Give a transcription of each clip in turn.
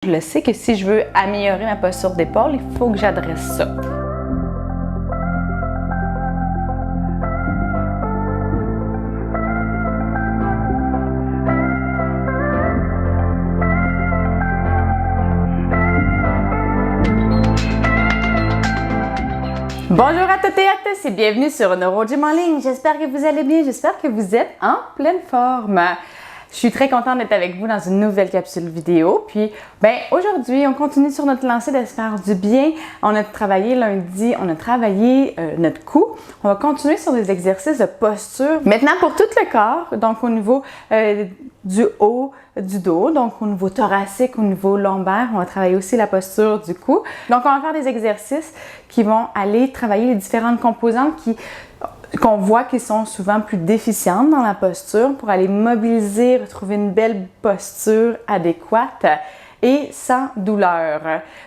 Je le sais que si je veux améliorer ma posture d'épaule, il faut que j'adresse ça. Bonjour à toutes et à tous et bienvenue sur NeuroGym en ligne. J'espère que vous allez bien, j'espère que vous êtes en pleine forme. Je suis très contente d'être avec vous dans une nouvelle capsule vidéo. Puis, aujourd'hui, on continue sur notre lancée de se faire du bien. On a travaillé lundi, on a travaillé notre cou. On va continuer sur des exercices de posture. Maintenant, pour tout le corps, donc au niveau du haut du dos, donc au niveau thoracique, au niveau lombaire, on va travailler aussi la posture du cou. Donc, on va faire des exercices qui vont aller travailler les différentes composantes qu'on voit qui sont souvent plus déficientes dans la posture pour aller mobiliser, retrouver une belle posture adéquate et sans douleur.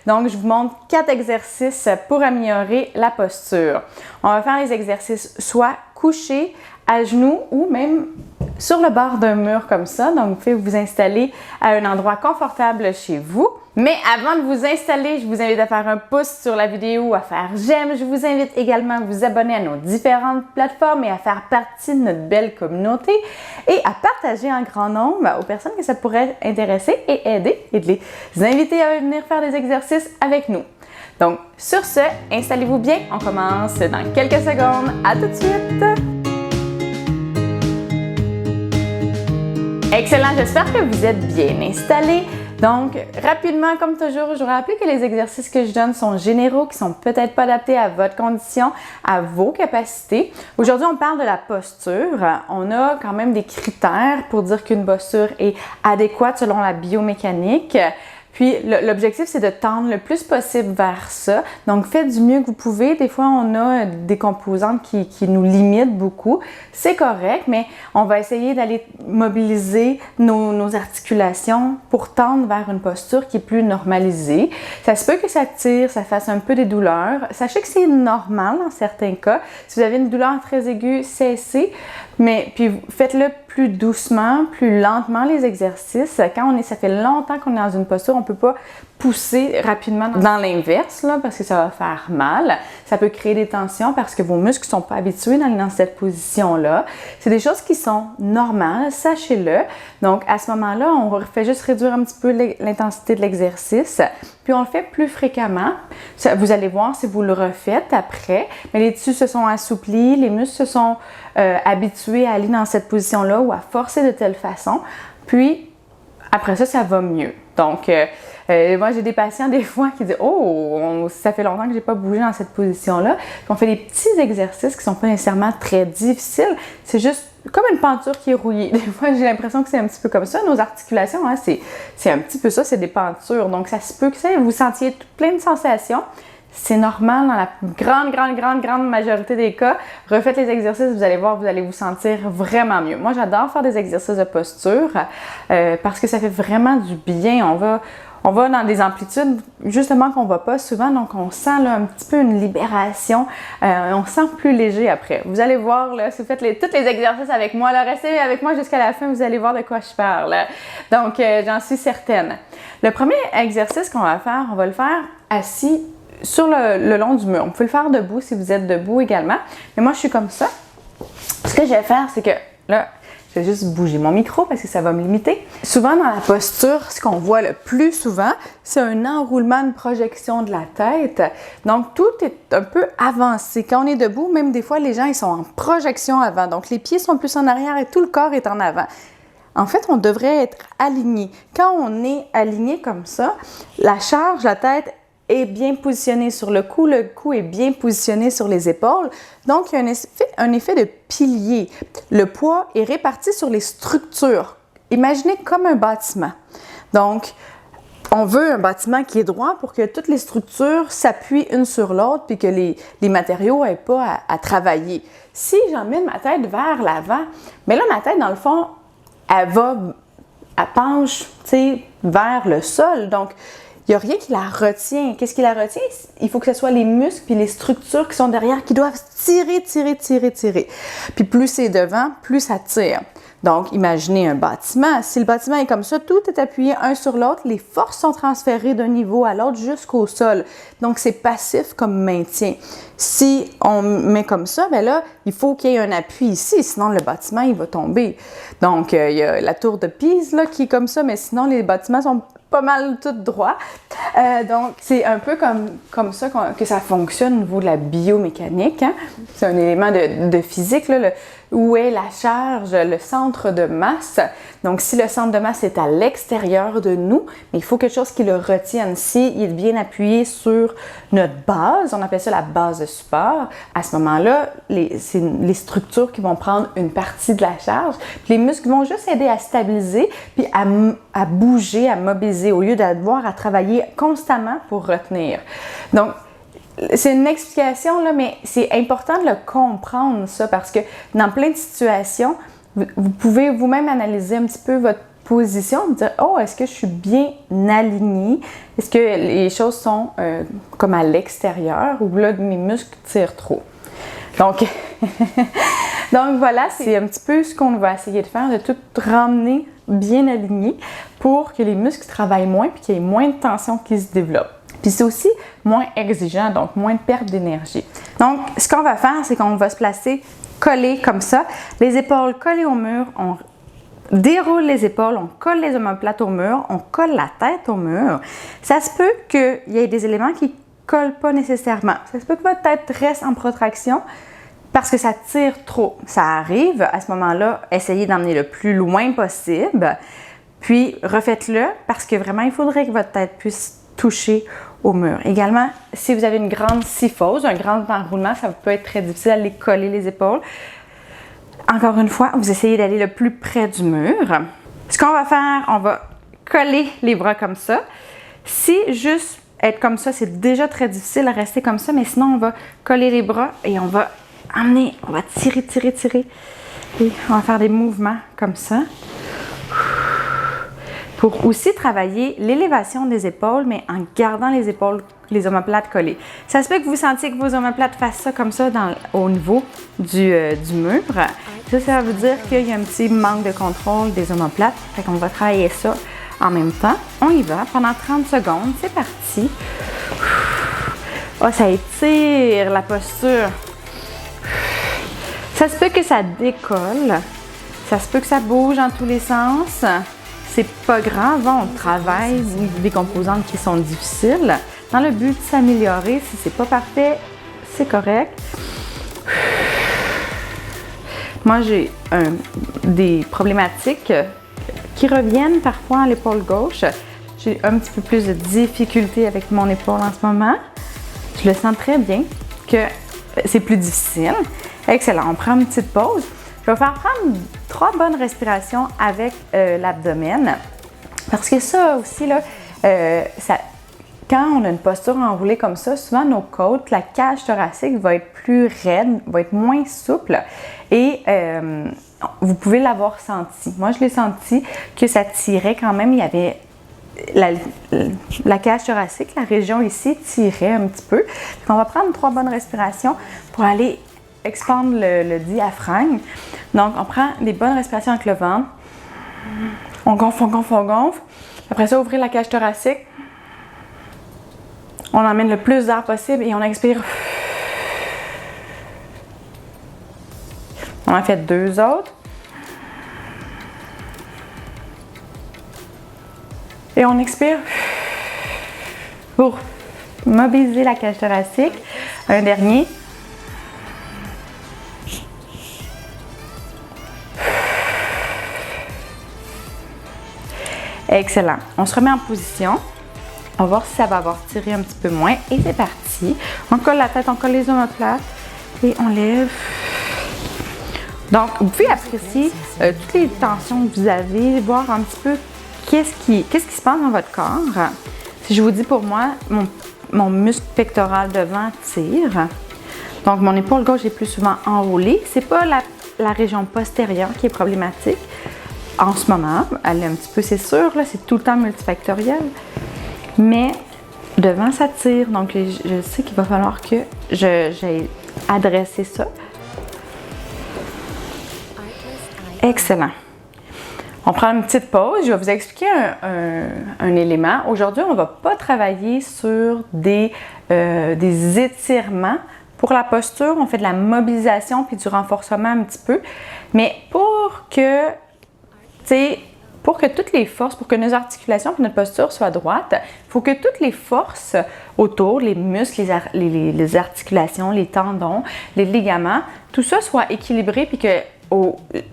Donc, je vous montre 4 exercices pour améliorer la posture. On va faire les exercices soit couchés, à genoux ou même sur le bord d'un mur comme ça. Donc, vous pouvez vous installer à un endroit confortable chez vous. Mais avant de vous installer, je vous invite à faire un pouce sur la vidéo, à faire j'aime. Je vous invite également à vous abonner à nos différentes plateformes et à faire partie de notre belle communauté et à partager en grand nombre aux personnes que ça pourrait intéresser et aider et de les inviter à venir faire des exercices avec nous. Donc, sur ce, installez-vous bien. On commence dans quelques secondes. À tout de suite! Excellent, j'espère que vous êtes bien installés. Donc, rapidement, comme toujours, je vous rappelle que les exercices que je donne sont généraux, qui sont peut-être pas adaptés à votre condition, à vos capacités. Aujourd'hui, on parle de la posture. On a quand même des critères pour dire qu'une posture est adéquate selon la biomécanique. Puis, l'objectif, c'est de tendre le plus possible vers ça. Donc, faites du mieux que vous pouvez. Des fois, on a des composantes qui nous limitent beaucoup. C'est correct, mais on va essayer d'aller mobiliser nos articulations pour tendre vers une posture qui est plus normalisée. Ça se peut que ça tire, ça fasse un peu des douleurs. Sachez que c'est normal dans certains cas. Si vous avez une douleur très aiguë, cessez. Mais puis faites-le plus doucement, plus lentement les exercices. Quand ça fait longtemps qu'on est dans une posture, on ne peut pas pousser rapidement dans l'inverse là, parce que ça va faire mal. Ça peut créer des tensions parce que vos muscles ne sont pas habitués d'aller dans cette position-là. C'est des choses qui sont normales, sachez-le. Donc, à ce moment-là, on fait juste réduire un petit peu l'intensité de l'exercice. Puis, on le fait plus fréquemment. Vous allez voir si vous le refaites après. Mais les tissus se sont assouplis, les muscles se sont habitués à aller dans cette position-là ou à forcer de telle façon. Puis, après ça, ça va mieux. Donc, moi, j'ai des patients des fois qui disent « Oh, ça fait longtemps que j'ai pas bougé dans cette position-là. » On fait des petits exercices qui sont pas nécessairement très difficiles. C'est juste comme une peinture qui est rouillée. Des fois, j'ai l'impression que c'est un petit peu comme ça. Nos articulations, hein, c'est un petit peu ça, c'est des pentures. Donc, ça se peut que vous sentiez plein de sensations. C'est normal dans la grande majorité des cas. Refaites les exercices, vous allez voir, vous allez vous sentir vraiment mieux. Moi, j'adore faire des exercices de posture parce que ça fait vraiment du bien. On va dans des amplitudes justement qu'on ne voit pas souvent, donc on sent là, un petit peu une libération. On se sent plus léger après. Vous allez voir, là, si vous faites tous les exercices avec moi, là, restez avec moi jusqu'à la fin, vous allez voir de quoi je parle. Donc, j'en suis certaine. Le premier exercice qu'on va faire, on va le faire assis sur le long du mur. On peut le faire debout si vous êtes debout également. Mais moi, je suis comme ça. Ce que je vais faire, c'est que là, je vais juste bouger mon micro parce que ça va me limiter. Souvent, dans la posture, ce qu'on voit le plus souvent, c'est un enroulement, une projection de la tête. Donc, tout est un peu avancé. Quand on est debout, même des fois, les gens, ils sont en projection avant. Donc, les pieds sont plus en arrière et tout le corps est en avant. En fait, on devrait être aligné. Quand on est aligné comme ça, la charge, la tête est bien positionné sur le cou est bien positionné sur les épaules. Donc, il y a un effet de pilier. Le poids est réparti sur les structures. Imaginez comme un bâtiment. Donc, on veut un bâtiment qui est droit pour que toutes les structures s'appuient une sur l'autre puis que les matériaux n'aient pas à travailler. Si j'emmène ma tête vers l'avant, mais là, ma tête, dans le fond, elle penche, tu sais, vers le sol. Donc, il n'y a rien qui la retient. Qu'est-ce qui la retient? Il faut que ce soit les muscles puis les structures qui sont derrière qui doivent tirer. Puis plus c'est devant, plus ça tire. Donc, imaginez un bâtiment. Si le bâtiment est comme ça, tout est appuyé un sur l'autre, les forces sont transférées d'un niveau à l'autre jusqu'au sol. Donc, c'est passif comme maintien. Si on met comme ça, bien là, il faut qu'il y ait un appui ici, sinon le bâtiment, il va tomber. Donc, il y a la tour de Pise là, qui est comme ça, mais sinon, les bâtiments sont pas mal tout droit. Donc, c'est un peu comme ça que ça fonctionne au niveau de la biomécanique. Hein? C'est un élément de physique, là, où est la charge, le centre de masse. Donc, si le centre de masse est à l'extérieur de nous, mais il faut quelque chose qui le retienne. S'il est bien appuyé sur notre base, on appelle ça la base de support, à ce moment-là, c'est les structures qui vont prendre une partie de la charge. Puis les muscles vont juste aider à stabiliser, puis à bouger, à mobiliser, au lieu d'avoir à travailler constamment pour retenir. Donc, c'est une explication, là, mais c'est important de le comprendre, ça, parce que dans plein de situations, vous pouvez vous-même analyser un petit peu votre position, vous dire « Oh, est-ce que je suis bien alignée? Est-ce que les choses sont comme à l'extérieur ou là, mes muscles tirent trop? » Donc, donc voilà, c'est un petit peu ce qu'on va essayer de faire, de tout ramener bien aligné pour que les muscles travaillent moins et qu'il y ait moins de tension qui se développe. Puis c'est aussi moins exigeant, donc moins de perte d'énergie. Donc, ce qu'on va faire, c'est qu'on va se placer collé comme ça, les épaules collées au mur, on déroule les épaules, on colle les omoplates au mur, on colle la tête au mur. Ça se peut qu'il y ait des éléments qui ne collent pas nécessairement. Ça se peut que votre tête reste en protraction parce que ça tire trop. Ça arrive, à ce moment-là, essayez d'emmener le plus loin possible, puis refaites-le parce que vraiment, il faudrait que votre tête puisse toucher au mur. Également, si vous avez une grande syphose, un grand enroulement, ça peut être très difficile d'aller coller les épaules. Encore une fois, vous essayez d'aller le plus près du mur. Ce qu'on va faire, on va coller les bras comme ça. Si juste être comme ça, c'est déjà très difficile à rester comme ça, mais sinon, on va coller les bras et on va emmener, on va tirer. Et on va faire des mouvements comme ça. Pour aussi travailler l'élévation des épaules, mais en gardant les épaules, les omoplates collées. Ça se peut que vous sentiez que vos omoplates fassent ça comme ça au niveau du mur. Ça veut dire qu'il y a un petit manque de contrôle des omoplates. Fait qu'on va travailler ça en même temps. On y va pendant 30 secondes. C'est parti. Oh, ça étire la posture. Ça se peut que ça décolle. Ça se peut que ça bouge dans tous les sens. C'est pas grave, on travaille des composantes qui sont difficiles dans le but de s'améliorer. Si c'est pas parfait, c'est correct. Moi, j'ai des problématiques qui reviennent parfois à l'épaule gauche. J'ai un petit peu plus de difficulté avec mon épaule en ce moment. Je le sens très bien que c'est plus difficile. Excellent, on prend une petite pause. Je vais faire prendre 3 bonnes respirations avec l'abdomen. Parce que ça aussi, là, quand on a une posture enroulée comme ça, souvent nos côtes, la cage thoracique va être plus raide, va être moins souple. Et vous pouvez l'avoir senti. Moi, je l'ai senti que ça tirait quand même. Il y avait la cage thoracique, la région ici tirait un petit peu. Donc, on va prendre 3 bonnes respirations pour aller expandre le diaphragme. Donc, on prend des bonnes respirations avec le ventre. On gonfle. Après ça, ouvrir la cage thoracique. On emmène le plus d'air possible et on expire. On en fait 2 autres. Et on expire pour mobiliser la cage thoracique. Un dernier. Excellent. On se remet en position. On va voir si ça va avoir tiré un petit peu moins. Et c'est parti. On colle la tête, on colle les omoplates et on lève. Donc, vous pouvez apprécier toutes les tensions que vous avez, voir un petit peu qu'est-ce qui se passe dans votre corps. Si je vous dis pour moi, mon muscle pectoral devant tire. Donc, mon épaule gauche est plus souvent enroulée. C'est pas la région postérieure qui est problématique. En ce moment, elle est un petit peu, c'est sûr, là, c'est tout le temps multifactoriel. Mais devant, ça tire. Donc, je sais qu'il va falloir que j'aille adresser ça. Excellent. On prend une petite pause. Je vais vous expliquer un élément. Aujourd'hui, on ne va pas travailler sur des étirements. Pour la posture, on fait de la mobilisation puis du renforcement un petit peu. Mais pour que toutes les forces, pour que nos articulations et notre posture soient droites, il faut que toutes les forces autour, les muscles, les articulations, les tendons, les ligaments, tout ça soit équilibré puis que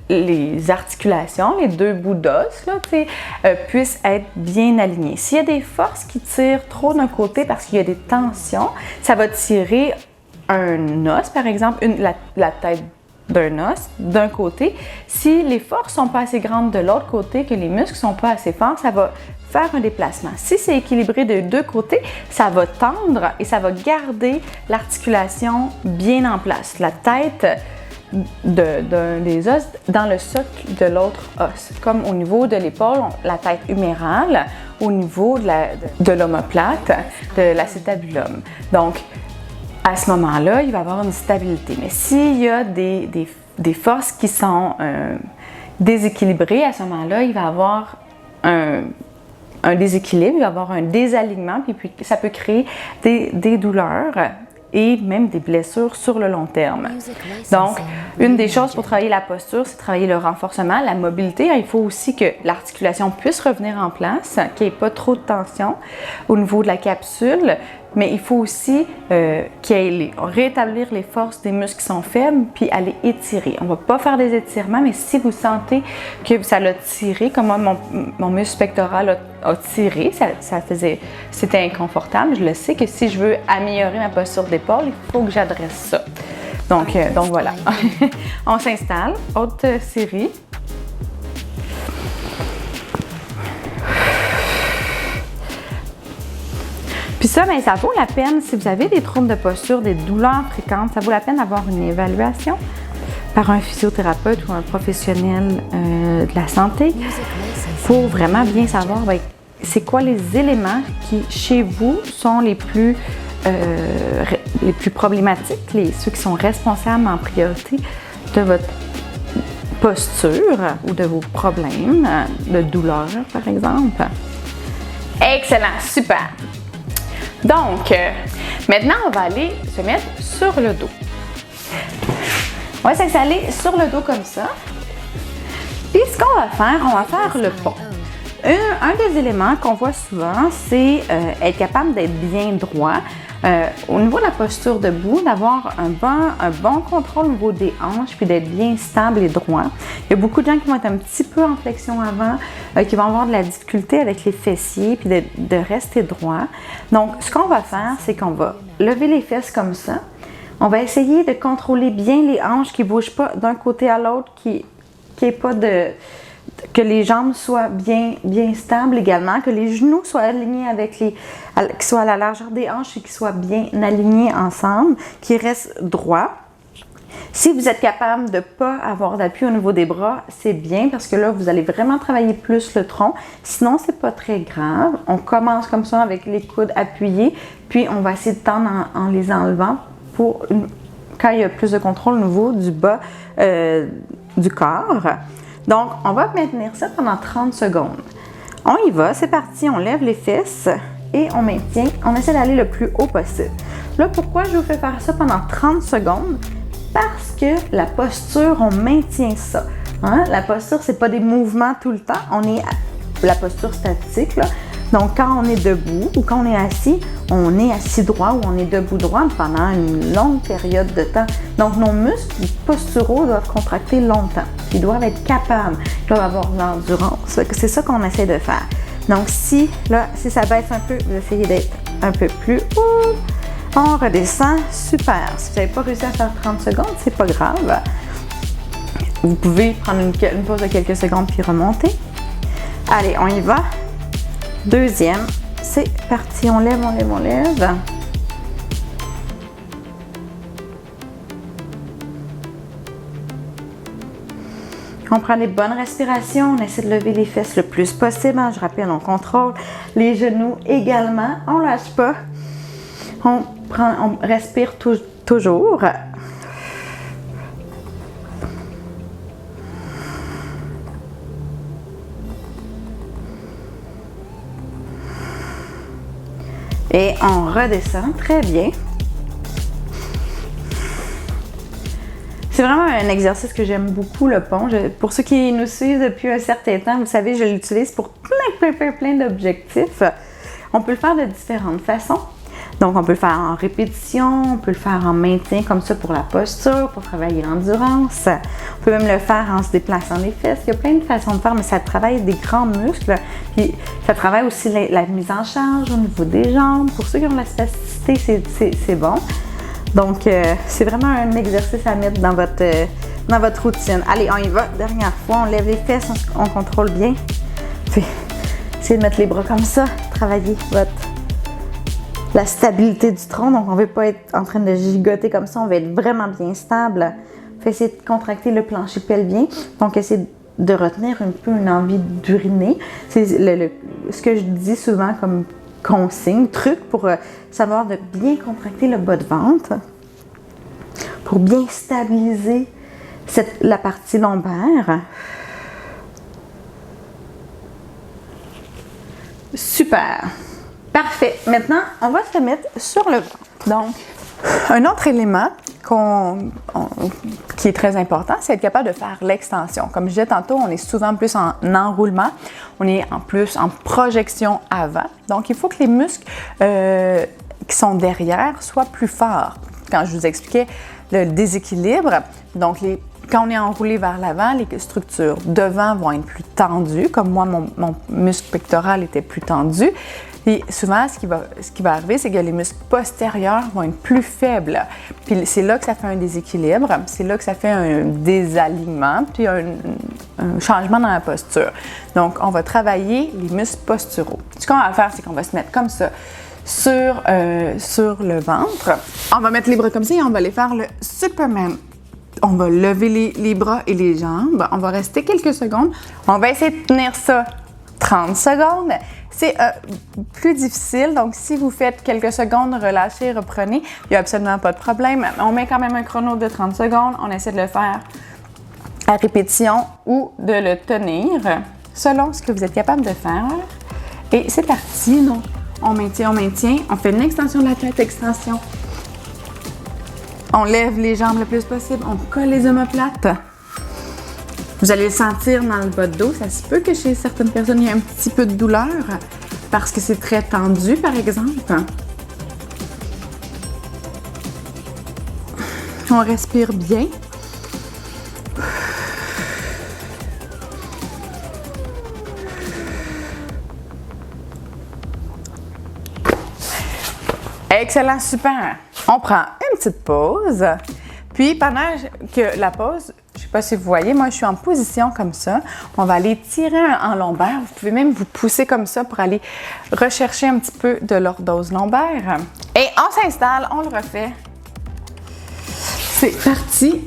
les articulations, les deux bouts d'os, puissent être bien alignés. S'il y a des forces qui tirent trop d'un côté parce qu'il y a des tensions, ça va tirer un os, par exemple, la tête d'un os d'un côté. Si les forces sont pas assez grandes de l'autre côté, que les muscles sont pas assez forts, ça va faire un déplacement. Si c'est équilibré de deux côtés, ça va tendre et ça va garder l'articulation bien en place. La tête d'un des os dans le socle de l'autre os, comme au niveau de l'épaule, la tête humérale, au niveau de l'omoplate, de l'acétabulum. Donc, à ce moment-là, il va y avoir une stabilité. Mais s'il y a des forces qui sont déséquilibrées, à ce moment-là, il va y avoir un déséquilibre, il va y avoir un désalignement, puis ça peut créer des douleurs et même des blessures sur le long terme. Donc, une des choses pour travailler la posture, c'est travailler le renforcement, la mobilité. Il faut aussi que l'articulation puisse revenir en place, qu'il n'y ait pas trop de tension au niveau de la capsule, mais il faut aussi rétablir les forces des muscles qui sont faibles, puis aller étirer. On ne va pas faire des étirements, mais si vous sentez que ça l'a tiré, comme moi, mon muscle pectoral a tiré, c'était inconfortable, je le sais que si je veux améliorer ma posture d'épaule, il faut que j'adresse ça. Donc voilà. On s'installe, haute série. Puis ça, bien, ça vaut la peine, si vous avez des troubles de posture, des douleurs fréquentes, ça vaut la peine d'avoir une évaluation par un physiothérapeute ou un professionnel de la santé pour vraiment bien savoir c'est quoi les éléments qui, chez vous, sont les plus problématiques, ceux qui sont responsables en priorité de votre posture ou de vos problèmes de douleur, par exemple. Excellent, super! Donc, maintenant, on va aller se mettre sur le dos. On va s'installer sur le dos comme ça. Puis, ce qu'on va faire le pont. Un des éléments qu'on voit souvent, c'est être capable d'être bien droit. Au niveau de la posture debout, d'avoir un bon contrôle au niveau des hanches, puis d'être bien stable et droit. Il y a beaucoup de gens qui vont être un petit peu en flexion avant, qui vont avoir de la difficulté avec les fessiers, puis de rester droit. Donc, ce qu'on va faire, c'est qu'on va lever les fesses comme ça. On va essayer de contrôler bien les hanches qui ne bougent pas d'un côté à l'autre, que les jambes soient bien stables également, que les genoux soient alignés qu'ils soient à la largeur des hanches et qu'ils soient bien alignés ensemble, qu'ils restent droits. Si vous êtes capable de ne pas avoir d'appui au niveau des bras, c'est bien parce que là, vous allez vraiment travailler plus le tronc. Sinon, c'est pas très grave. On commence comme ça avec les coudes appuyés, puis on va essayer de tendre en les enlevant quand il y a plus de contrôle au niveau du bas du corps. Donc, on va maintenir ça pendant 30 secondes. On y va, c'est parti, on lève les fesses et on maintient, on essaie d'aller le plus haut possible. Là, pourquoi je vous fais faire ça pendant 30 secondes? Parce que la posture, on maintient ça. Hein? La posture, c'est pas des mouvements tout le temps, la posture statique, là. Donc, quand on est debout ou quand on est assis droit ou on est debout droit pendant une longue période de temps. Donc, nos muscles posturaux doivent contracter longtemps. Ils doivent être capables, ils doivent avoir de l'endurance. C'est ça qu'on essaie de faire. Donc, si ça baisse un peu, vous essayez d'être un peu plus haut. On redescend. Super. Si vous n'avez pas réussi à faire 30 secondes, c'est pas grave. Vous pouvez prendre une pause de quelques secondes puis remonter. Allez, on y va. Deuxième, c'est parti. On lève. On prend les bonnes respirations. On essaie de lever les fesses le plus possible. Je rappelle, on contrôle les genoux également. On ne lâche pas. On respire toujours. Et on redescend très bien. C'est vraiment un exercice que j'aime beaucoup, le pont. Pour ceux qui nous suivent depuis un certain temps, vous savez, je l'utilise pour plein d'objectifs. On peut le faire de différentes façons. Donc, on peut le faire en répétition, on peut le faire en maintien comme ça pour la posture, pour travailler l'endurance. On peut même le faire en se déplaçant les fesses. Il y a plein de façons de faire, mais ça travaille des grands muscles. Puis, ça travaille aussi la mise en charge au niveau des jambes. Pour ceux qui ont de la spasticité, c'est bon. Donc, c'est vraiment un exercice à mettre dans votre routine. Allez, on y va. Dernière fois, on lève les fesses, on contrôle bien. Puis, essayez de mettre les bras comme ça. Travaillez la stabilité du tronc. Donc, on ne veut pas être en train de gigoter comme ça. On veut être vraiment bien stable. Fait essayer de contracter le plancher pelvien. Donc, essayez de retenir un peu une envie d'uriner. C'est ce que je dis souvent comme consigne, truc pour savoir de bien contracter le bas de ventre, pour bien stabiliser la partie lombaire. Super! Parfait! Maintenant, on va se mettre sur le ventre. Donc, un autre élément qui est très important, c'est être capable de faire l'extension. Comme je disais tantôt, on est souvent plus en enroulement, on est en plus en projection avant. Donc, il faut que les muscles qui sont derrière soient plus forts. Quand je vous expliquais le déséquilibre, donc quand on est enroulé vers l'avant, les structures devant vont être plus tendues, comme moi, mon muscle pectoral était plus tendu. Et souvent, ce qui va arriver, c'est que les muscles postérieurs vont être plus faibles. Puis c'est là que ça fait un déséquilibre, c'est là que ça fait un désalignement, puis un changement dans la posture. Donc, on va travailler les muscles posturaux. Ce qu'on va faire, c'est qu'on va se mettre comme ça sur le ventre. On va mettre les bras comme ça et on va aller faire le Superman. On va lever les bras et les jambes. On va rester quelques secondes. On va essayer de tenir ça 30 secondes. C'est plus difficile, donc si vous faites quelques secondes, relâchez, reprenez, il n'y a absolument pas de problème. On met quand même un chrono de 30 secondes, on essaie de le faire à répétition ou de le tenir selon ce que vous êtes capable de faire. Et c'est parti, donc on maintient, on fait une extension de la tête, extension. On lève les jambes le plus possible, on colle les omoplates. Vous allez le sentir dans le bas de dos. Ça se peut que chez certaines personnes, il y ait un petit peu de douleur parce que c'est très tendu, par exemple. On respire bien. Excellent, super. On prend une petite pause. Puis, pendant que la pause, je ne sais pas si vous voyez, moi, je suis en position comme ça. On va aller tirer en lombaire. Vous pouvez même vous pousser comme ça pour aller rechercher un petit peu de lordose lombaire. Et on s'installe, on le refait. C'est parti.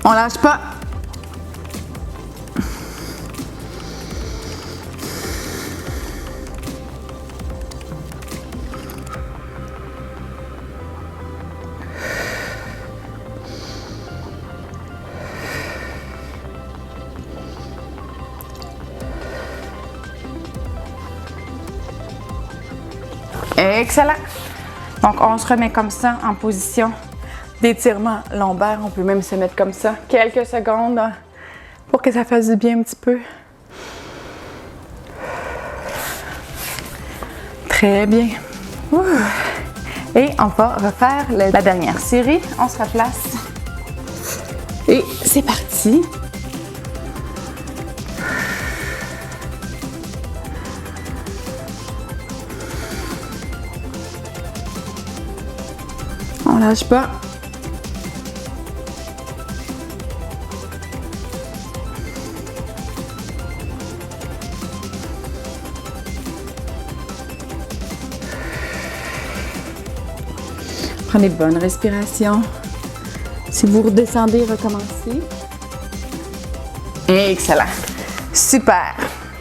On lâche pas. Excellent. Donc, on se remet comme ça en position d'étirement lombaire. On peut même se mettre comme ça quelques secondes pour que ça fasse du bien un petit peu. Très bien. Et on va refaire la dernière série. On se replace. Et c'est parti. On lâche pas. Prenez de bonnes respirations. Si vous redescendez, recommencez. Excellent. Super.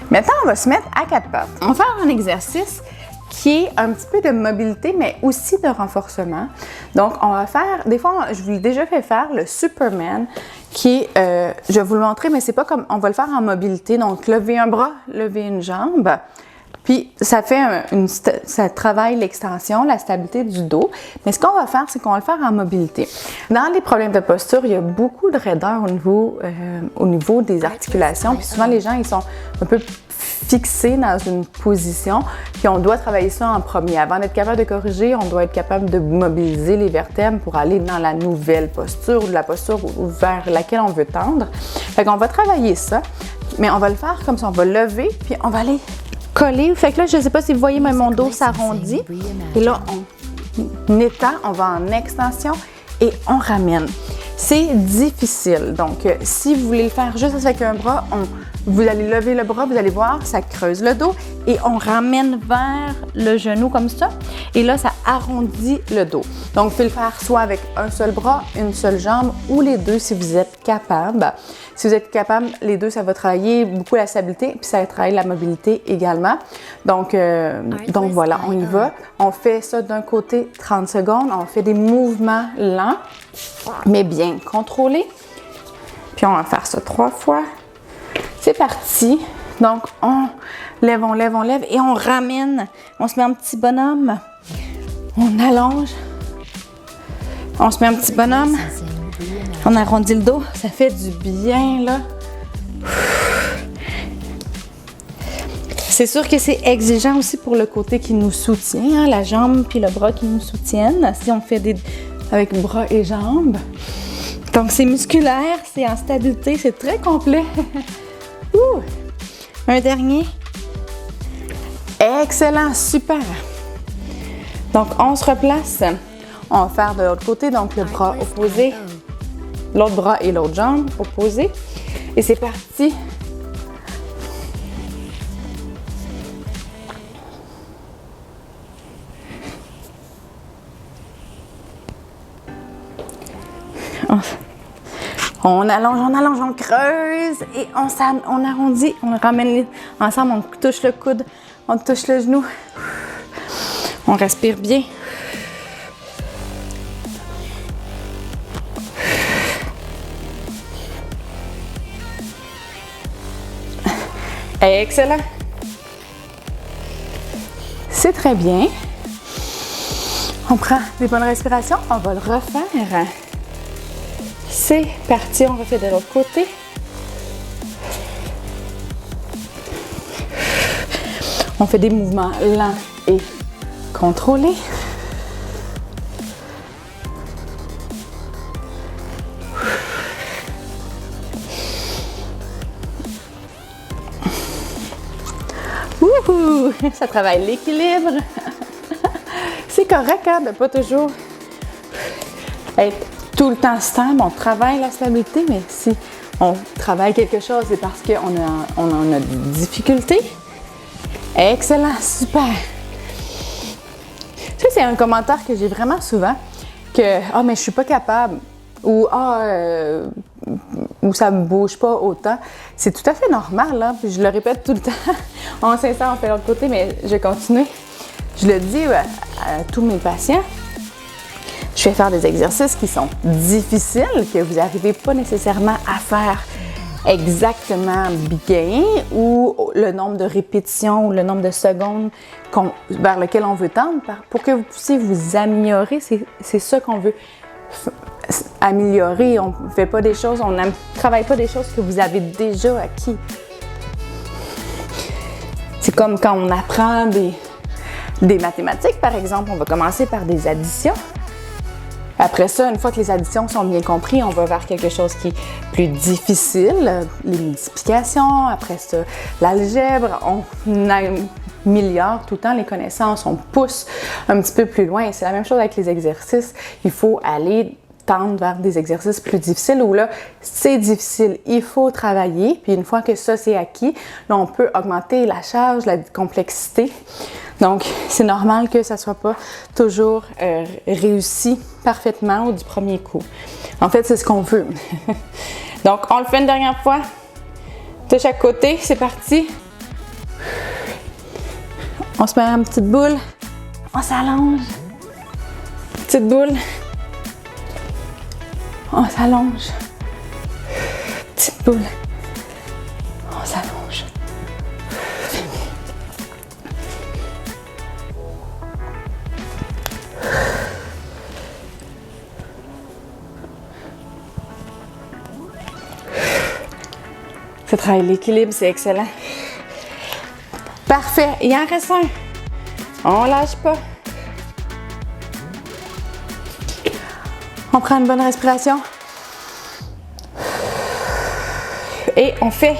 Maintenant, on va se mettre à quatre pattes. On va faire un exercice qui est un petit peu de mobilité, mais aussi de renforcement. Donc, on va faire, des fois, je vous l'ai déjà fait faire, le Superman, qui est, je vais vous le montrer, mais c'est pas comme, on va le faire en mobilité. Donc, lever un bras, lever une jambe. Puis, ça fait ça travaille l'extension, la stabilité du dos. Mais ce qu'on va faire, c'est qu'on va le faire en mobilité. Dans les problèmes de posture, il y a beaucoup de raideur au niveau des articulations. Puis souvent, les gens, ils sont un peu fixés dans une position. Puis on doit travailler ça en premier. Avant d'être capable de corriger, on doit être capable de mobiliser les vertèbres pour aller dans la nouvelle posture, ou la posture vers laquelle on veut tendre. Fait qu'on va travailler ça, mais on va le faire comme ça. On va lever, puis on va aller coller. Fait que là, je ne sais pas si vous voyez, mais mon dos s'arrondit. Et là, on étend, on va en extension et on ramène. C'est difficile. Donc, si vous voulez le faire juste avec un bras, vous allez lever le bras, vous allez voir, ça creuse le dos et on ramène vers le genou comme ça. Et là, ça arrondit le dos. Donc, vous pouvez le faire soit avec un seul bras, une seule jambe ou les deux si vous êtes capable. Si vous êtes capable, les deux, ça va travailler beaucoup la stabilité puis ça va travailler la mobilité également. Donc voilà, on y va. On fait ça d'un côté 30 secondes. On fait des mouvements lents, mais bien contrôlés. Puis on va faire ça 3 fois. C'est parti. Donc, on lève et on ramène. On se met un petit bonhomme. On allonge. On se met un petit bonhomme. On arrondit le dos. Ça fait du bien, là. C'est sûr que c'est exigeant aussi pour le côté qui nous soutient, hein, la jambe puis le bras qui nous soutiennent. Si on fait avec bras et jambes. Donc, c'est musculaire, c'est en stabilité, c'est très complet. Ouh! Un dernier. Excellent, super. Donc, on se replace. On va faire de l'autre côté, donc le bras opposé, l'autre bras et l'autre jambe opposés. Et c'est parti. On allonge, on creuse et on arrondit, on ramène ensemble, on touche le coude, on touche le genou. On respire bien. Excellent. C'est très bien. On prend des bonnes respirations, on va le refaire. C'est parti, on refait de l'autre côté. On fait des mouvements lents et contrôlés. Wouhou! Ça travaille l'équilibre. C'est correct, hein, de ne pas toujours être tout le temps stable. On travaille la stabilité, mais si on travaille quelque chose, c'est parce qu'on a des difficultés. Excellent, super. Ça, c'est un commentaire que j'ai vraiment souvent, que « Ah, mais je suis pas capable » ou « Ah, ou ça me bouge pas autant ». C'est tout à fait normal, hein? Puis je le répète tout le temps. On s'insère, on fait l'autre côté, mais je vais continuer. Je le dis à tous mes patients. Je fais faire des exercices qui sont difficiles, que vous n'arrivez pas nécessairement à faire exactement bien, ou le nombre de répétitions ou le nombre de secondes vers lequel on veut tendre, pour que vous puissiez vous améliorer. C'est ça qu'on veut améliorer. On ne fait pas des choses, on ne travaille pas des choses que vous avez déjà acquis. C'est comme quand on apprend des mathématiques, par exemple. On va commencer par des additions. Après ça, une fois que les additions sont bien comprises, on va vers quelque chose qui est plus difficile, les multiplications, après ça, l'algèbre. On améliore tout le temps les connaissances, on pousse un petit peu plus loin. C'est la même chose avec les exercices. Il faut aller tendre vers des exercices plus difficiles où là, c'est difficile. Il faut travailler. Puis une fois que ça, c'est acquis, là, on peut augmenter la charge, la complexité. Donc, c'est normal que ça ne soit pas toujours réussi parfaitement ou du premier coup. En fait, c'est ce qu'on veut. Donc, on le fait une dernière fois. De chaque côté, c'est parti. On se met une petite boule. On s'allonge. Petite boule. On s'allonge. Petite boule. On s'allonge. Ça travaille l'équilibre, c'est excellent. Parfait. Il en reste un. On lâche pas. On prend une bonne respiration. Et on fait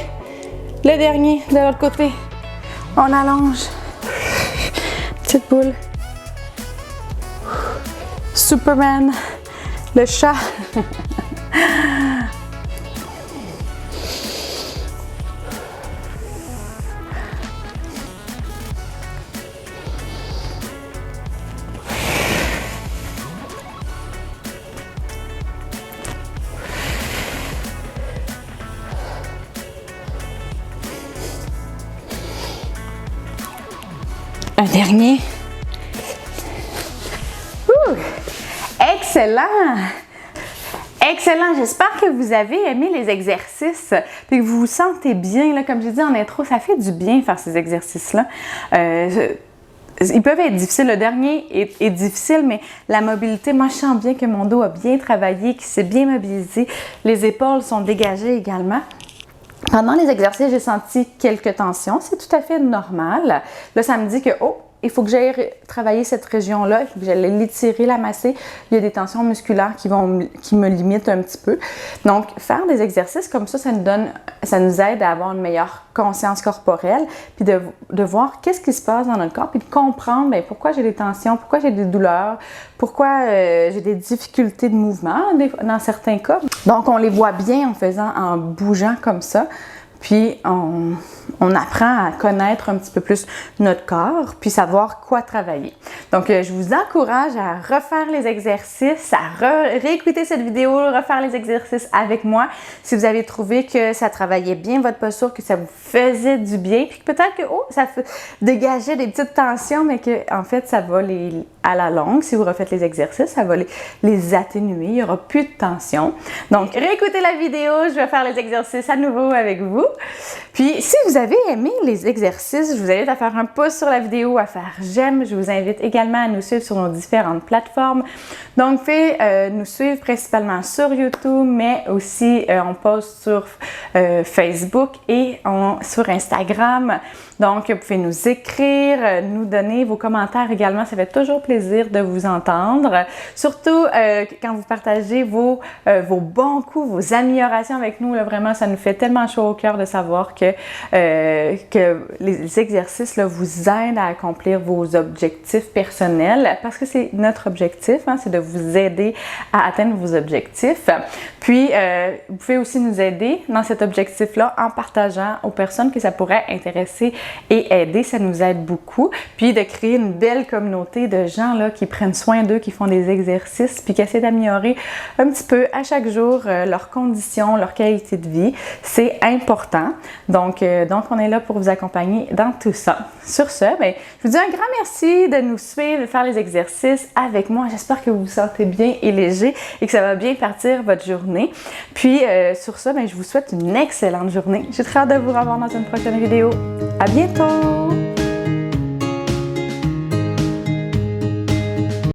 le dernier de l'autre côté. On allonge. Petite boule. Superman. Le chat. Un dernier. Excellent! Excellent! J'espère que vous avez aimé les exercices et que vous vous sentez bien. Là, comme j'ai dit en intro, ça fait du bien faire ces exercices-là. Ils peuvent être difficiles. Le dernier est difficile, mais la mobilité, moi, je sens bien que mon dos a bien travaillé, qu'il s'est bien mobilisé. Les épaules sont dégagées également. Pendant les exercices, j'ai senti quelques tensions. C'est tout à fait normal. Là, ça me dit que, oh, il faut que j'aille travailler cette région-là, il faut que j'aille l'étirer, la masser. Il y a des tensions musculaires qui me limitent un petit peu. Donc, faire des exercices comme ça nous aide à avoir une meilleure conscience corporelle, puis de voir qu'est-ce qui se passe dans notre corps, puis de comprendre bien, pourquoi j'ai des tensions, pourquoi j'ai des douleurs, pourquoi j'ai des difficultés de mouvement dans certains cas. Donc, on les voit bien en bougeant comme ça. Puis, on apprend à connaître un petit peu plus notre corps, puis savoir quoi travailler. Donc, je vous encourage à refaire les exercices, à réécouter cette vidéo, refaire les exercices avec moi. Si vous avez trouvé que ça travaillait bien votre posture, que ça vous faisait du bien, puis peut-être que ça dégageait des petites tensions, mais que en fait, ça va à la longue, si vous refaites les exercices, ça va les atténuer. Il n'y aura plus de tension. Donc, réécoutez la vidéo, je vais faire les exercices à nouveau avec vous. Puis, si vous avez aimé les exercices, je vous invite à faire un pouce sur la vidéo, à faire j'aime. Je vous invite également à nous suivre sur nos différentes plateformes. Donc, nous suivre principalement sur YouTube, mais aussi on poste sur Facebook et sur Instagram. Donc, vous pouvez nous écrire, nous donner vos commentaires également. Ça fait toujours plaisir de vous entendre. Surtout quand vous partagez vos bons coups, vos améliorations avec nous. Là, vraiment, ça nous fait tellement chaud au cœur de savoir que les exercices là, vous aident à accomplir vos objectifs personnels parce que c'est notre objectif, hein, c'est de vous aider à atteindre vos objectifs. Puis, vous pouvez aussi nous aider dans cet objectif-là en partageant aux personnes que ça pourrait intéresser et aider, ça nous aide beaucoup. Puis de créer une belle communauté de gens là, qui prennent soin d'eux, qui font des exercices, puis qui essaient d'améliorer un petit peu à chaque jour leurs conditions, leur qualité de vie. C'est important. Donc, on est là pour vous accompagner dans tout ça. Sur ce, bien, je vous dis un grand merci de nous suivre, de faire les exercices avec moi. J'espère que vous vous sentez bien et léger et que ça va bien partir votre journée. Puis, sur ça, bien, je vous souhaite une excellente journée. J'ai très hâte de vous revoir dans une prochaine vidéo. À bientôt!